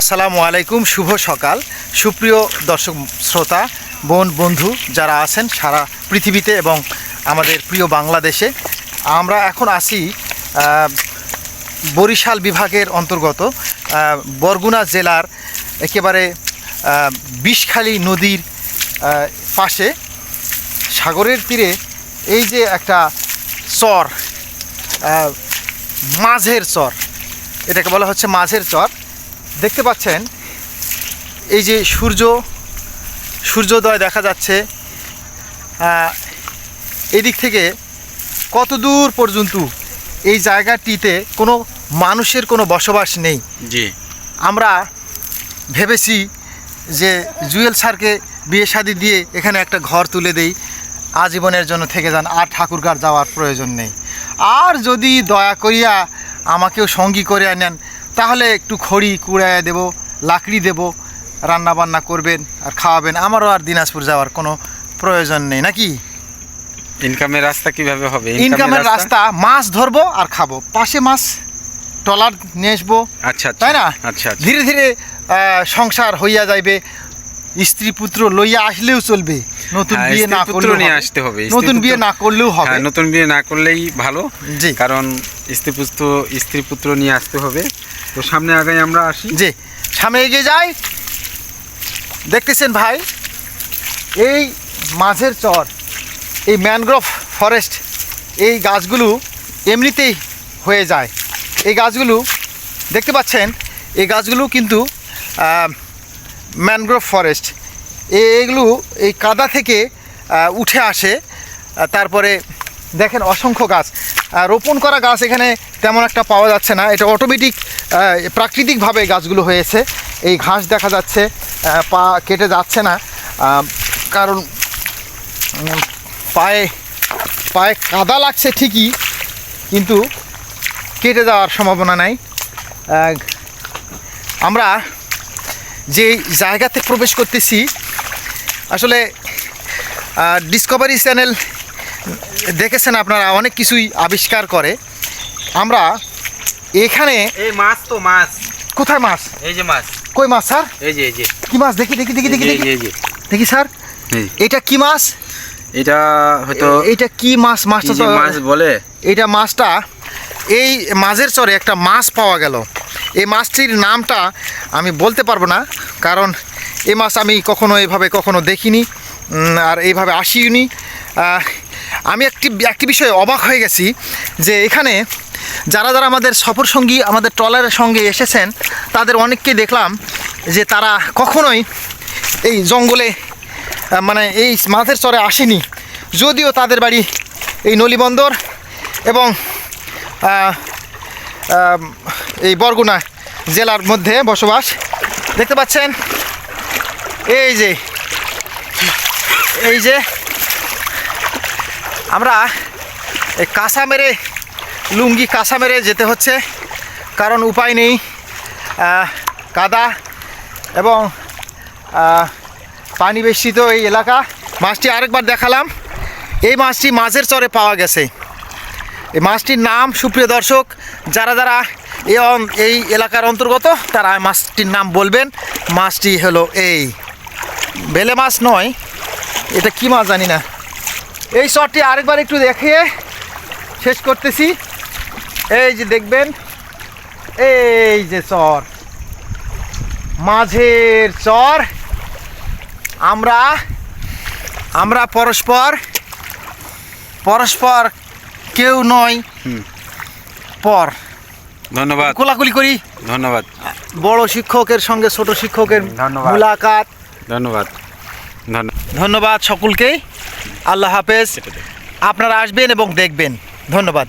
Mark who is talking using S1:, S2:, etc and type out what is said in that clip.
S1: আসসালামু আলাইকুম, শুভ সকাল। সুপ্রিয় দর্শক শ্রোতা, বন্ধু যারা আছেন সারা পৃথিবীতে এবং আমাদের প্রিয় বাংলাদেশে, আমরা এখন আসি বরিশাল বিভাগের অন্তর্গত বরগুনা জেলার একেবারে বিষখালী নদীর পাশে সাগরের তীরে এই যে একটা চর, মাঝের চর, এটাকে বলা হচ্ছে মাঝের চর। দেখতে পাচ্ছেন এই যে সূর্যোদয় দেখা যাচ্ছে। এদিক থেকে কত দূর পর্যন্ত এই জায়গাটিতে কোনো মানুষের কোনো বসবাস নেই।
S2: জি,
S1: আমরা ভেবেছি যে জুয়েল স্যারকে বিয়ে শাদি দিয়ে এখানে একটা ঘর তুলে দেই, আজীবনের জন্য থেকে যান, আর ঠাকুরগার যাওয়ার প্রয়োজন নেই। আর যদি দয়া করিয়া আমাকেও সঙ্গী করে আনেন তাহলে একটু খড়ি কুড়াইয়া দেব, লাকড়ি দেব, রান্না বান্না করবেন আর খাওয়াবেন, আমারও আর দিনাজপুর যাওয়ার কোনো প্রয়োজন নেই। নাকি
S2: ইনকামের রাস্তা কিভাবে হবে?
S1: ইনকামের রাস্তা মাছ ধরবো আর খাবো, পাশে মাছ ট্রলার নিয়ে আসবো।
S2: আচ্ছা,
S1: তাই না?
S2: আচ্ছা,
S1: ধীরে ধীরে সংসার হইয়া যাইবে। স্ত্রী পুত্র লইয়া আসলেও চলবে, নতুন বিয়ে না করলেও
S2: নিয়ে আসতে হবে।
S1: নতুন বিয়ে না করলেও হবে।
S2: নতুন বিয়ে না করলেই ভালো,
S1: জি,
S2: কারণ স্ত্রী পুত্র নিয়ে আসতে হবে। তো সামনে আগাই আমরা আসি।
S1: জি, সামনে এগিয়ে যাই। দেখতেছেন ভাই, এই মাঝের চর, এই ম্যানগ্রোভ ফরেস্ট, এই গাছগুলো এমনিতেই হয়ে যায়। এই গাছগুলো দেখতে পাচ্ছেন, এই গাছগুলো কিন্তু ম্যানগ্রোভ ফরেস্ট। এইগুলো এই কাদা থেকে উঠে আসে। তারপরে দেখেন অসংখ্য গাছ, রোপণ করা গাছ এখানে তেমন একটা পাওয়া যাচ্ছে না। এটা অটোমেটিক প্রাকৃতিকভাবে গাছগুলো হয়েছে। এই ঘাস দেখা যাচ্ছে, পা কেটে যাচ্ছে না, কারণ পায়ে কাদা লাগছে ঠিকই, কিন্তু কেটে যাওয়ার সম্ভাবনা নাই। আমরা যে জায়গাতে প্রবেশ করতেছি, আসলে ডিসকভারি চ্যানেল দেখেছেন আপনারা, অনেক কিছুই আবিষ্কার করে। আমরা এখানে
S2: এই মাছ, তো মাছ
S1: কোথায়? মাছ,
S2: এই যে মাছ।
S1: কই মাছ স্যার?
S2: এই যে
S1: কি মাছ? দেখি দেখি দেখি দেখি দেখি দেখি স্যার, এটা কি মাছ?
S2: এটা হয়তো
S1: এটা কি মাছ? মাছটা তো
S2: মাছ বলে।
S1: এটা মাছটা, এই মাঝের চরে একটা মাছ পাওয়া গেল। এই মাছটির নামটা আমি বলতে পারবো না, কারণ এই মাছ আমি কখনো দেখিনি আর এইভাবে আসিনি। আমি একটি বিষয়ে অবাক হয়ে গেছি যে এখানে যারা আমাদের সফরসঙ্গী, আমাদের ট্রলারের সঙ্গে এসেছেন, তাদের অনেককে দেখলাম যে তারা কখনোই এই জঙ্গলে, মানে এই মাঝের চরে আসেনি, যদিও তাদের বাড়ি এই নলিবন্দর এবং এই বরগুনা জেলার মধ্যে বসবাস। দেখতে পাচ্ছেন এই যে আমরা এই লুঙ্গি কাঁচা মেরে যেতে হচ্ছে, কারণ উপায় নেই, কাদা এবং পানি বেষ্টিত এই এলাকা। মাছটি আরেকবার দেখালাম, এই মাছটি মাঝের চরে পাওয়া গেছে। এই মাছটির নাম, সুপ্রিয় দর্শক, যারা এই এলাকার অন্তর্গত তারা মাছটির নাম বলবেন। মাছটি হলো এই বেলে মাছ নয়, এটা কি মাছ জানি না। এই চরটি আরেকবার একটু দেখিয়ে শেষ করতেছি। এই যে দেখবেন, এই যে চর, মাঝের চর। আমরা পরস্পর কেউ নয় পর।
S2: ধন্যবাদ,
S1: কোলাকুলি করি।
S2: ধন্যবাদ।
S1: বড় শিক্ষকের সঙ্গে ছোট শিক্ষকের মুলাকাত।
S2: ধন্যবাদ
S1: সকলকেই। আল্লাহ হাফেজ। আপনারা আসবেন এবং দেখবেন। ধন্যবাদ।